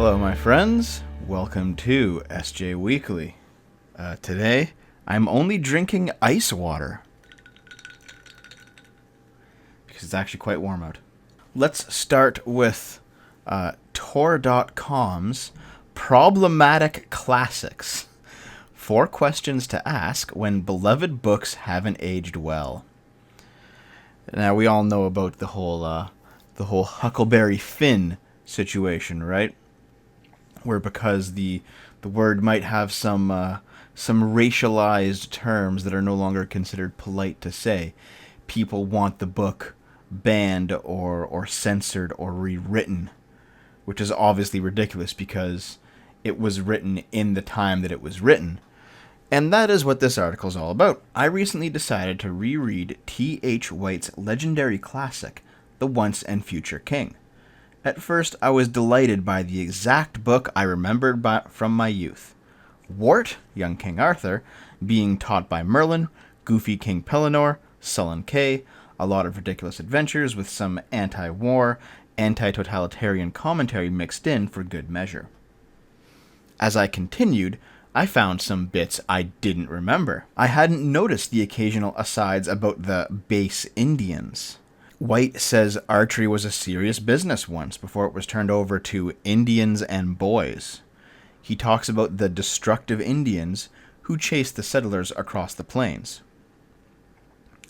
Hello, my friends. Welcome to SJ Weekly. Today, I'm only drinking ice water because it's actually quite warm out. Let's start with Tor.com's Problematic Classics. 4 questions to ask when beloved books haven't aged well. Now, we all know about the whole Huckleberry Finn situation, right? Where because the word might have some racialized terms that are no longer considered polite to say, people want the book banned or censored or rewritten, which is obviously ridiculous because it was written in the time that it was written. And that is what this article is all about. I recently decided to reread T.H. White's legendary classic, The Once and Future King. At first, I was delighted by the exact book I remembered from my youth. Wart, young King Arthur, being taught by Merlin, goofy King Pellinore, sullen Kay, a lot of ridiculous adventures with some anti-war, anti-totalitarian commentary mixed in for good measure. As I continued, I found some bits I didn't remember. I hadn't noticed the occasional asides about the base Indians. White says archery was a serious business once before it was turned over to Indians and boys. He talks about the destructive Indians who chased the settlers across the plains.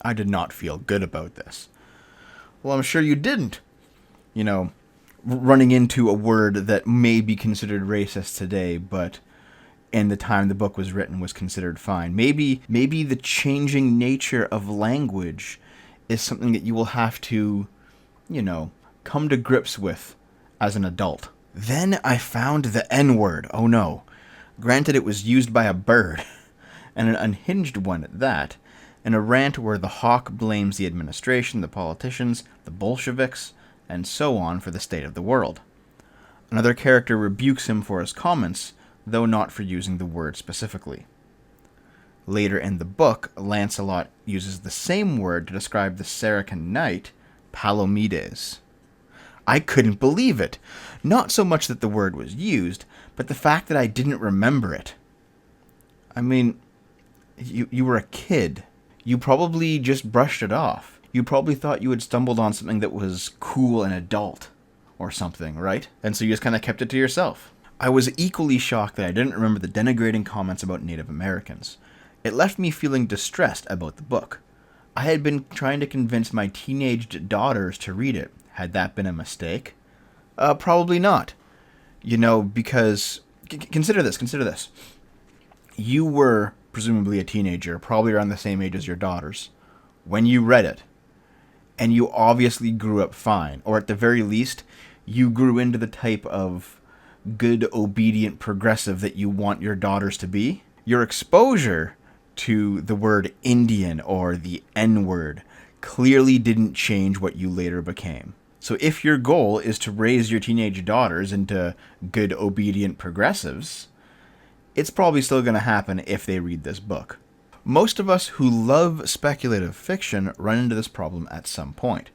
I did not feel good about this. Well, I'm sure you didn't. You know, running into a word that may be considered racist today, but in the time the book was written was considered fine. Maybe the changing nature of language is something that you will have to, come to grips with as an adult. Then I found the N-word. Oh no. Granted, it was used by a bird, and an unhinged one at that, in a rant where the hawk blames the administration, the politicians, the Bolsheviks, and so on for the state of the world. Another character rebukes him for his comments, though not for using the word specifically. Later in the book, Lancelot uses the same word to describe the Saracen knight, Palomides. I couldn't believe it. Not so much that the word was used, but the fact that I didn't remember it. I mean, you were a kid. You probably just brushed it off. You probably thought you had stumbled on something that was cool and adult, or something, right? And so you just kind of kept it to yourself. I was equally shocked that I didn't remember the denigrating comments about Native Americans. It left me feeling distressed about the book. I had been trying to convince my teenaged daughters to read it. Had that been a mistake? Probably not. Because... Consider this. You were presumably a teenager, probably around the same age as your daughters, when you read it. And you obviously grew up fine. Or at the very least, you grew into the type of good, obedient progressive that you want your daughters to be. Your exposure to the word Indian or the N-word clearly didn't change what you later became. So if your goal is to raise your teenage daughters into good, obedient progressives, it's probably still going to happen if they read this book. Most of us who love speculative fiction run into this problem at some point.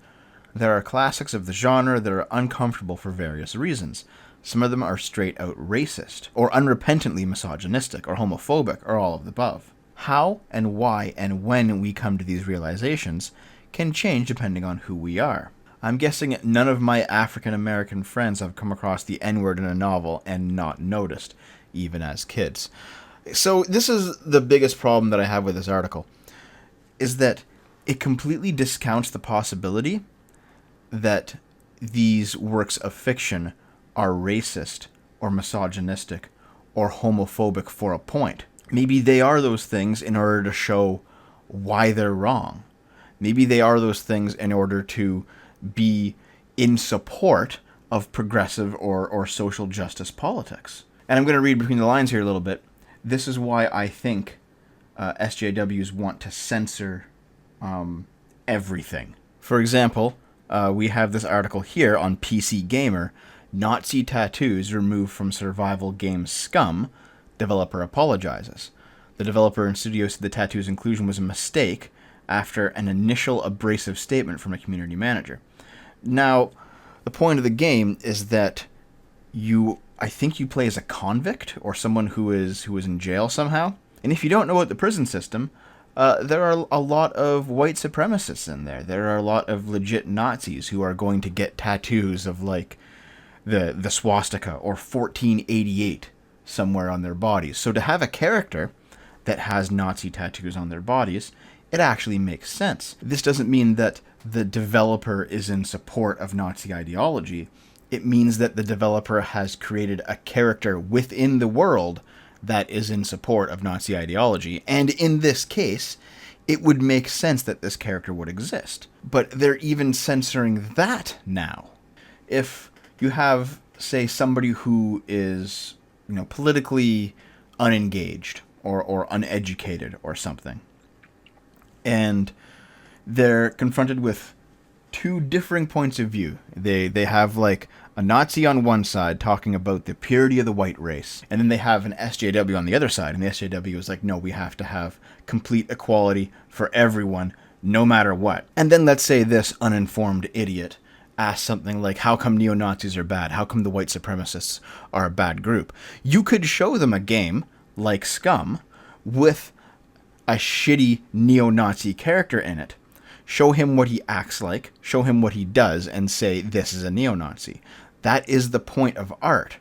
There are classics of the genre that are uncomfortable for various reasons. Some of them are straight out racist, or unrepentantly misogynistic, or homophobic, or all of the above. How and why and when we come to these realizations can change depending on who we are. I'm guessing none of my African American friends have come across the N-word in a novel and not noticed, even as kids. So this is the biggest problem that I have with this article, is that it completely discounts the possibility that these works of fiction are racist or misogynistic or homophobic for a point. Maybe they are those things in order to show why they're wrong. Maybe they are those things in order to be in support of progressive or social justice politics. And I'm going to read between the lines here a little bit. This is why I think SJWs want to censor everything. For example, we have this article here on PC Gamer, Nazi tattoos removed from survival game Scum, developer apologizes. The developer and studio said the tattoo's inclusion was a mistake after an initial abrasive statement from a community manager. Now, the point of the game is that you I think you play as a convict or someone who is in jail somehow. And if you don't know about the prison system, there are a lot of white supremacists in there. There are a lot of legit Nazis who are going to get tattoos of like the swastika or 1488 somewhere on their bodies. So to have a character that has Nazi tattoos on their bodies, it actually makes sense. This doesn't mean that the developer is in support of Nazi ideology. It means that the developer has created a character within the world that is in support of Nazi ideology. And in this case, it would make sense that this character would exist. But they're even censoring that now. If you have, say, somebody who is, politically unengaged or uneducated or something, and they're confronted with two differing points of view. They have like a Nazi on one side talking about the purity of the white race, and then they have an SJW on the other side, and the SJW is like, no, we have to have complete equality for everyone, no matter what. And then let's say this uninformed idiot asks something like, how come neo-Nazis are bad? How come the white supremacists are a bad group? You could show them a game like Scum with a shitty neo-Nazi character in it. Show him what he acts like, show him what he does, and say, this is a neo-Nazi. That is the point of art.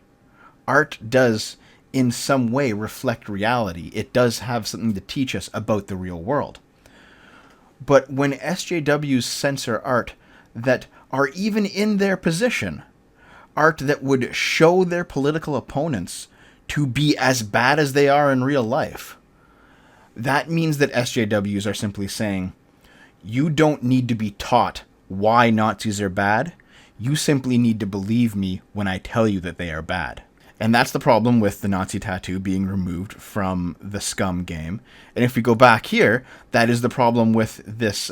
Art does, in some way, reflect reality. It does have something to teach us about the real world. But when SJWs censor art that are even in their position, art that would show their political opponents to be as bad as they are in real life, that means that SJWs are simply saying, you don't need to be taught why Nazis are bad. You simply need to believe me when I tell you that they are bad. And that's the problem with the Nazi tattoo being removed from the Scum game. And if we go back here, that is the problem with this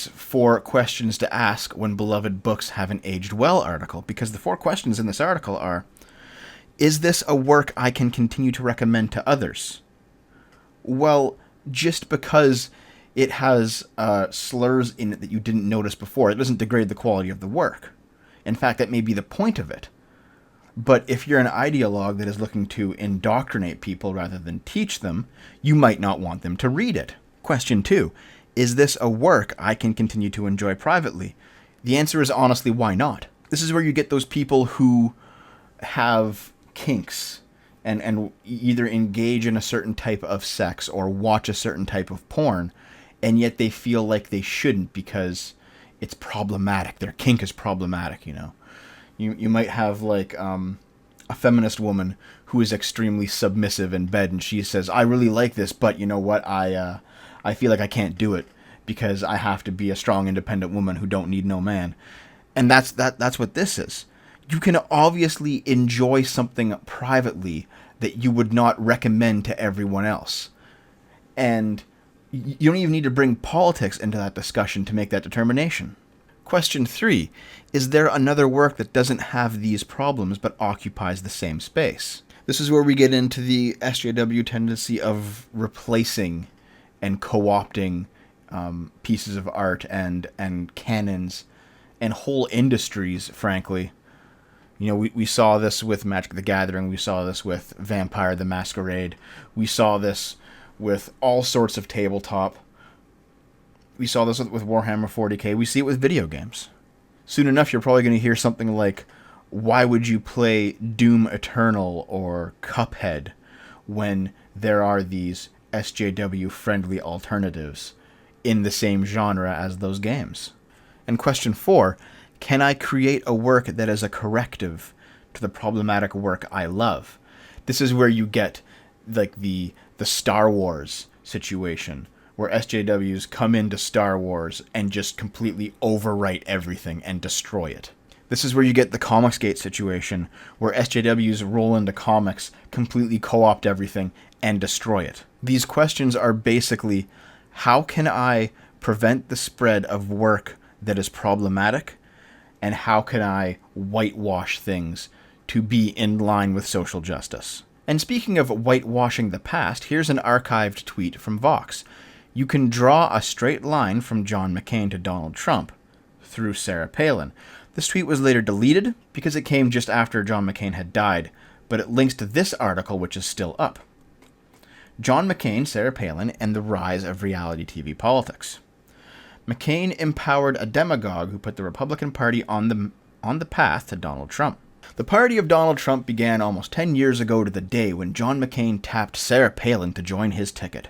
4 questions to ask when beloved books haven't aged well article. Because the 4 questions in this article are, is this a work I can continue to recommend to others? Well, just because it has slurs in it that you didn't notice before, it doesn't degrade the quality of the work. In fact, that may be the point of it. But if you're an ideologue that is looking to indoctrinate people rather than teach them, you might not want them to read it. Question 2. Is this a work I can continue to enjoy privately? The answer is honestly, why not? This is where you get those people who have kinks and either engage in a certain type of sex or watch a certain type of porn, and yet they feel like they shouldn't because it's problematic. Their kink is problematic, You might have like a feminist woman who is extremely submissive in bed, and she says, I really like this, but you know what, I feel like I can't do it because I have to be a strong, independent woman who don't need no man. And that's what this is. You can obviously enjoy something privately that you would not recommend to everyone else. And you don't even need to bring politics into that discussion to make that determination. Question 3. Is there another work that doesn't have these problems but occupies the same space? This is where we get into the SJW tendency of replacing and co-opting pieces of art and canons and whole industries, frankly. We saw this with Magic the Gathering. We saw this with Vampire the Masquerade. We saw this with all sorts of tabletop. We saw this with Warhammer 40k. We see it with video games. Soon enough, you're probably going to hear something like, why would you play Doom Eternal or Cuphead when there are these SJW-friendly alternatives in the same genre as those games? And question 4, can I create a work that is a corrective to the problematic work I love? This is where you get like the Star Wars situation, where SJWs come into Star Wars and just completely overwrite everything and destroy it. This is where you get the Comicsgate situation, where SJWs roll into comics, completely co-opt everything, and destroy it. These questions are basically, how can I prevent the spread of work that is problematic, and how can I whitewash things to be in line with social justice? And speaking of whitewashing the past, here's an archived tweet from Vox. You can draw a straight line from John McCain to Donald Trump through Sarah Palin. This tweet was later deleted because it came just after John McCain had died, but it links to this article, which is still up. John McCain, Sarah Palin, and the rise of reality TV politics. McCain empowered a demagogue who put the Republican Party on the path to Donald Trump. The party of Donald Trump began almost 10 years ago to the day when John McCain tapped Sarah Palin to join his ticket.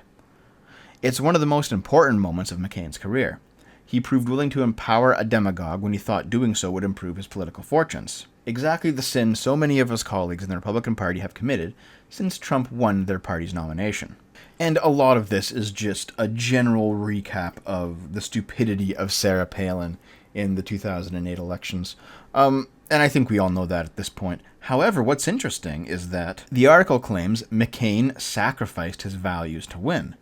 It's one of the most important moments of McCain's career. He proved willing to empower a demagogue when he thought doing so would improve his political fortunes. Exactly the sin so many of his colleagues in the Republican Party have committed since Trump won their party's nomination. And a lot of this is just a general recap of the stupidity of Sarah Palin in the 2008 elections. And I think we all know that at this point. However, what's interesting is that the article claims McCain sacrificed his values to win.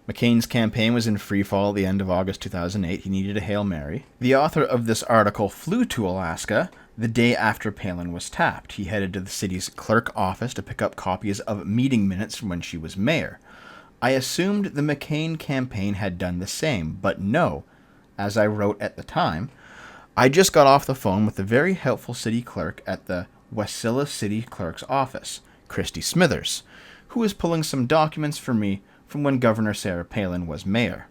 McCain's campaign was in freefall at the end of August 2008. He needed a Hail Mary. The author of this article flew to Alaska the day after Palin was tapped. He headed to the city's clerk office to pick up copies of meeting minutes from when she was mayor. I assumed the McCain campaign had done the same, but no. As I wrote at the time, I just got off the phone with the very helpful city clerk at the Wasilla City Clerk's office, Christy Smithers, who was pulling some documents for me from when Governor Sarah Palin was mayor.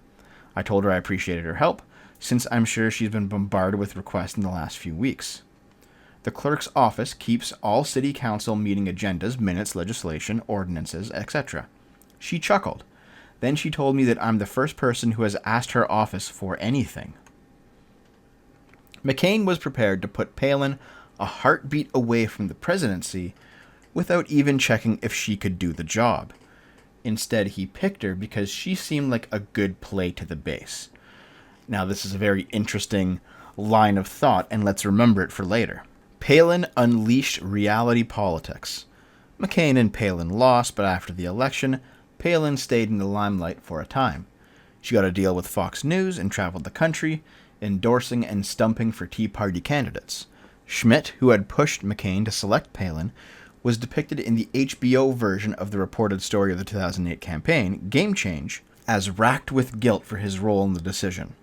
I told her I appreciated her help, since I'm sure she's been bombarded with requests in the last few weeks. The clerk's office keeps all city council meeting agendas, minutes, legislation, ordinances, etc. She chuckled. Then she told me that I'm the first person who has asked her office for anything. McCain was prepared to put Palin a heartbeat away from the presidency without even checking if she could do the job. Instead, he picked her because she seemed like a good play to the base. Now, this is a very interesting line of thought, and let's remember it for later. Palin unleashed reality politics. McCain and Palin lost, but after the election, Palin stayed in the limelight for a time. She got a deal with Fox News and traveled the country, endorsing and stumping for Tea Party candidates. Schmidt, who had pushed McCain to select Palin, was depicted in the HBO version of the reported story of the 2008 campaign, Game Change, as racked with guilt for his role in the decision.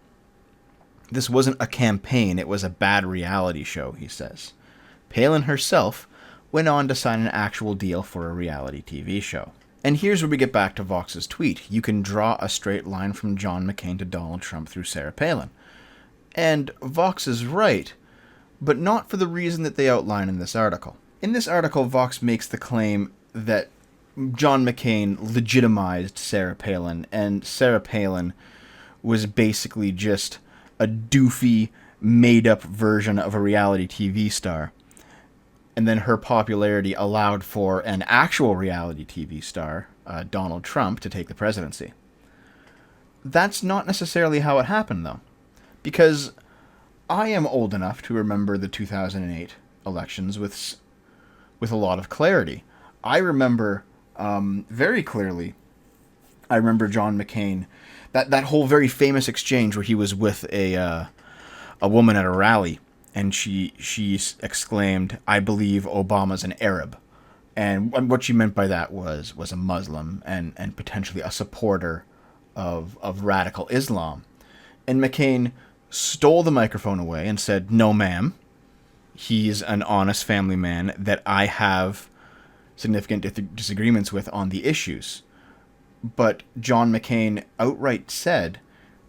This wasn't a campaign, it was a bad reality show, he says. Palin herself went on to sign an actual deal for a reality TV show. And here's where we get back to Vox's tweet. You can draw a straight line from John McCain to Donald Trump through Sarah Palin. And Vox is right, but not for the reason that they outline in this article. In this article, Vox makes the claim that John McCain legitimized Sarah Palin, and Sarah Palin was basically just a doofy, made-up version of a reality TV star. And then her popularity allowed for an actual reality TV star, Donald Trump, to take the presidency. That's not necessarily how it happened, though, because I am old enough to remember the 2008 elections with a lot of clarity. I remember very clearly, I remember John McCain, that whole very famous exchange where he was with a woman at a rally, and she exclaimed, "I believe Obama's an Arab." And what she meant by that was a Muslim and potentially a supporter of radical Islam. And McCain stole the microphone away and said, "No, ma'am. He's an honest family man that I have significant disagreements with on the issues." But John McCain outright said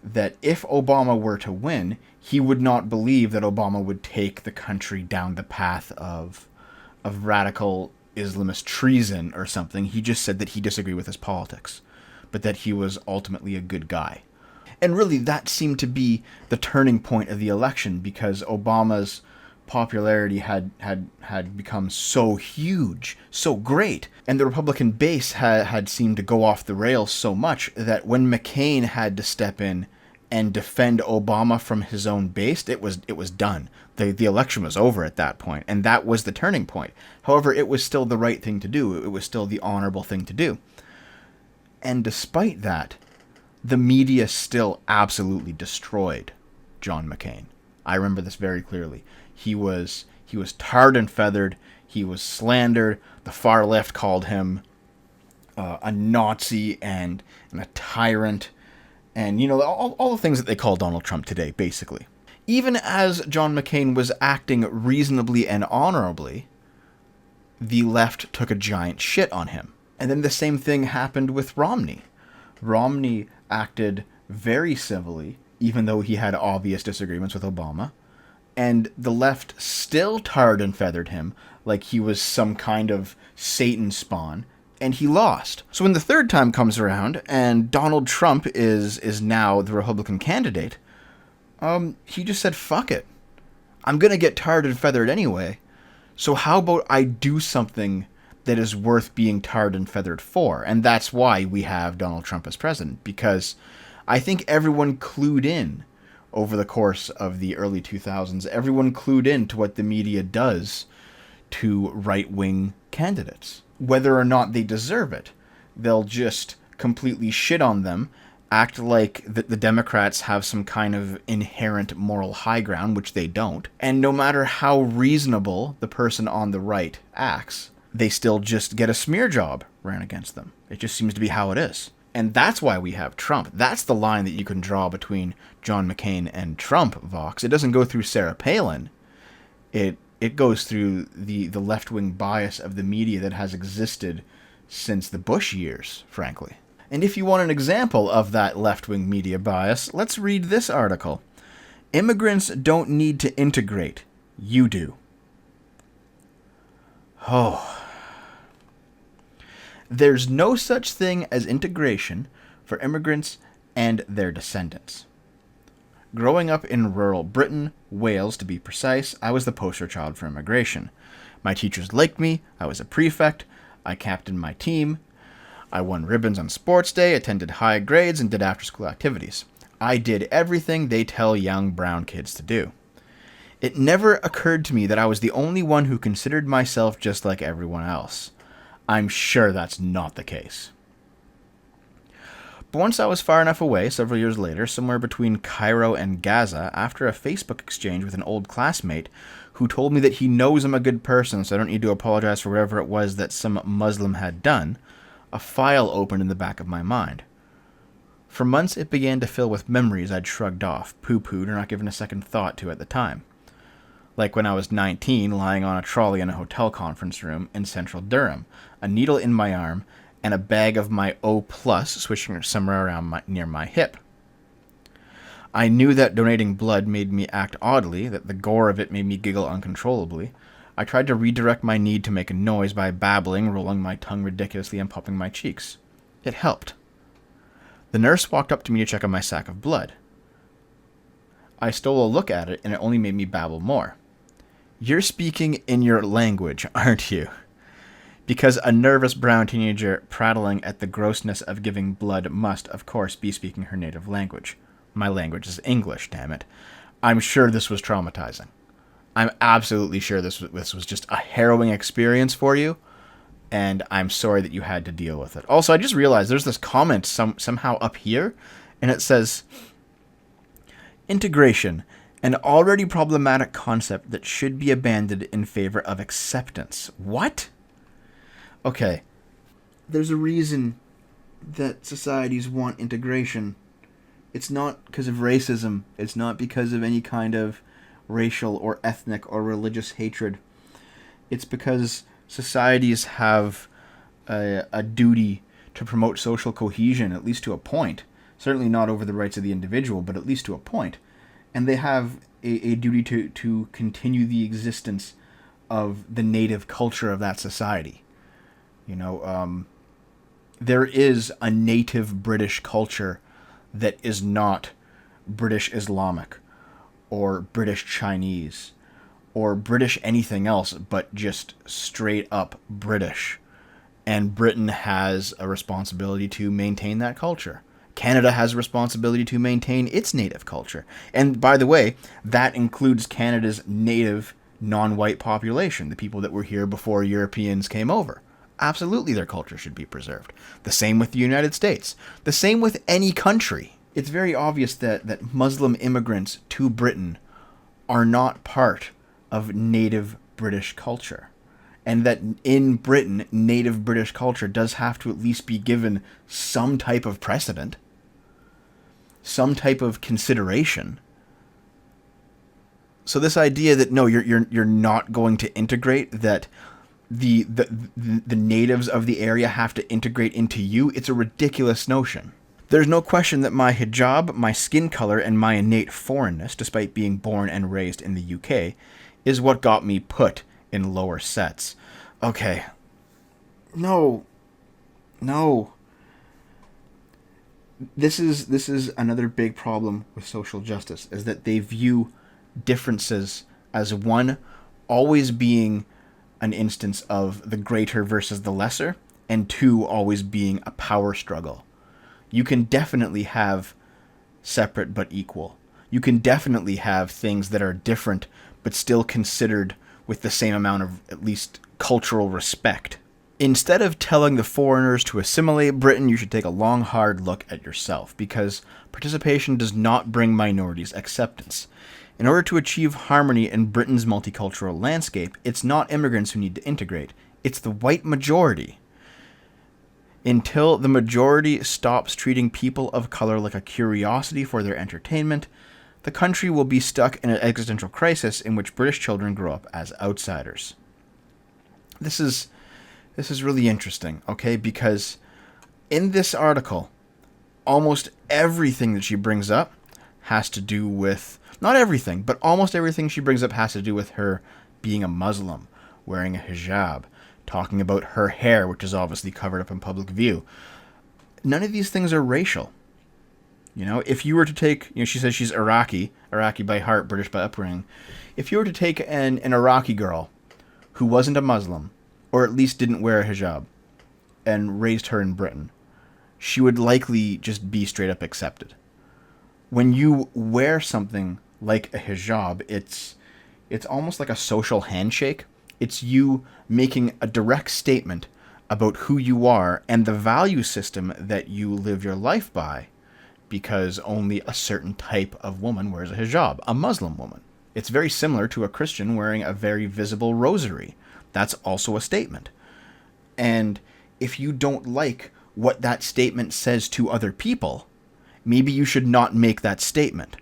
that if Obama were to win, he would not believe that Obama would take the country down the path of radical Islamist treason or something. He just said that he disagreed with his politics, but that he was ultimately a good guy. And really, that seemed to be the turning point of the election, because Obama's popularity had become so huge, so great, and the Republican base had seemed to go off the rails so much that when McCain had to step in and defend Obama from his own base, it was done. The election was over at that point, and that was the turning point. However, it was still the right thing to do. It was still the honorable thing to do. And despite that, the media still absolutely destroyed John McCain. I remember this very clearly. He was tarred and feathered. He was slandered. The far left called him a Nazi and a tyrant, and all the things that they call Donald Trump today, basically. Even as John McCain was acting reasonably and honorably, the left took a giant shit on him. And then the same thing happened with Romney. Romney acted very civilly, even though he had obvious disagreements with Obama. And the left still tarred and feathered him like he was some kind of Satan spawn, and he lost. So when the third time comes around, and Donald Trump is now the Republican candidate, he just said, fuck it. I'm gonna get tarred and feathered anyway, so how about I do something that is worth being tarred and feathered for? And that's why we have Donald Trump as president, because I think everyone clued in over the course of the early 2000s. Everyone clued in to what the media does to right-wing candidates. Whether or not they deserve it, they'll just completely shit on them, act like the Democrats have some kind of inherent moral high ground, which they don't. And no matter how reasonable the person on the right acts, they still just get a smear job ran against them. It just seems to be how it is. And that's why we have Trump. That's the line that you can draw between John McCain and Trump, Vox. It doesn't go through Sarah Palin. It goes through the left-wing bias of the media that has existed since the Bush years, frankly. And if you want an example of that left-wing media bias, let's read this article. Immigrants don't need to integrate. You do. Oh. There's no such thing as integration for immigrants and their descendants. Growing up in rural Britain, Wales to be precise, I was the poster child for immigration. My teachers liked me, I was a prefect, I captained my team, I won ribbons on sports day, attended high grades, and did after-school activities. I did everything they tell young brown kids to do. It never occurred to me that I was the only one who considered myself just like everyone else. I'm sure that's not the case. But once I was far enough away, several years later, somewhere between Cairo and Gaza, after a Facebook exchange with an old classmate who told me that he knows I'm a good person, so I don't need to apologize for whatever it was that some Muslim had done, a file opened in the back of my mind. For months, it began to fill with memories I'd shrugged off, poo-pooed, or not given a second thought to at the time. Like when I was 19, lying on a trolley in a hotel conference room in central Durham, a needle in my arm, and a bag of my O+ swishing somewhere around near my hip. I knew that donating blood made me act oddly, that the gore of it made me giggle uncontrollably. I tried to redirect my need to make a noise by babbling, rolling my tongue ridiculously, and puffing my cheeks. It helped. The nurse walked up to me to check on my sack of blood. I stole a look at it, and it only made me babble more. You're speaking in your language, aren't you? Because a nervous brown teenager prattling at the grossness of giving blood must, of course, be speaking her native language. My language is English, damn it. I'm sure this was traumatizing. I'm absolutely sure this was just a harrowing experience for you, and I'm sorry that you had to deal with it. Also, I just realized there's this comment somehow up here, and it says, integration, an already problematic concept that should be abandoned in favor of acceptance. What? Okay, there's a reason that societies want integration. It's not because of racism. It's not because of any kind of racial or ethnic or religious hatred. It's because societies have a duty to promote social cohesion, at least to a point. Certainly not over the rights of the individual, but at least to a point. And they have a duty to continue the existence of the native culture of that society. You know, there is a native British culture that is not British Islamic or British Chinese or British anything else, but just straight up British. And Britain has a responsibility to maintain that culture. Canada has a responsibility to maintain its native culture. And by the way, that includes Canada's native non-white population, the people that were here before Europeans came over. Absolutely, their culture should be preserved. The same with the United States. The same with any country. It's very obvious that Muslim immigrants to Britain are not part of native British culture. And that in Britain, native British culture does have to at least be given some type of precedent, some type of consideration. So this idea that no, you're not going to integrate, that the natives of the area have to integrate into you, it's a ridiculous notion. There's no question that my hijab, my skin color, and my innate foreignness, despite being born and raised in the UK, is what got me put in lower sets. Okay. No. This is another big problem with social justice, is that they view differences as, one, always being an instance of the greater versus the lesser, and two, always being a power struggle. You can definitely have separate but equal. You can definitely have things that are different but still considered with the same amount of, at least, cultural respect. Instead of telling the foreigners to assimilate Britain, you should take a long, hard look at yourself, because participation does not bring minorities acceptance. In order to achieve harmony in Britain's multicultural landscape, it's not immigrants who need to integrate, it's the white majority. Until the majority stops treating people of color like a curiosity for their entertainment, the country will be stuck in an existential crisis in which British children grow up as outsiders. This is really interesting, okay? Because in this article, almost everything that she brings up has to do with, not everything, but almost everything she brings up has to do with her being a Muslim, wearing a hijab, talking about her hair, which is obviously covered up in public view. None of these things are racial. You know, if you were to take, she says she's Iraqi by heart, British by upbringing. If you were to take an Iraqi girl who wasn't a Muslim, or at least didn't wear a hijab, and raised her in Britain, she would likely just be straight up accepted. When you wear something like a hijab, it's almost like a social handshake. It's you making a direct statement about who you are and the value system that you live your life by, because only a certain type of woman wears a hijab, a Muslim woman. It's very similar to a Christian wearing a very visible rosary. That's also a statement. And if you don't like what that statement says to other people, maybe you should not make that statement.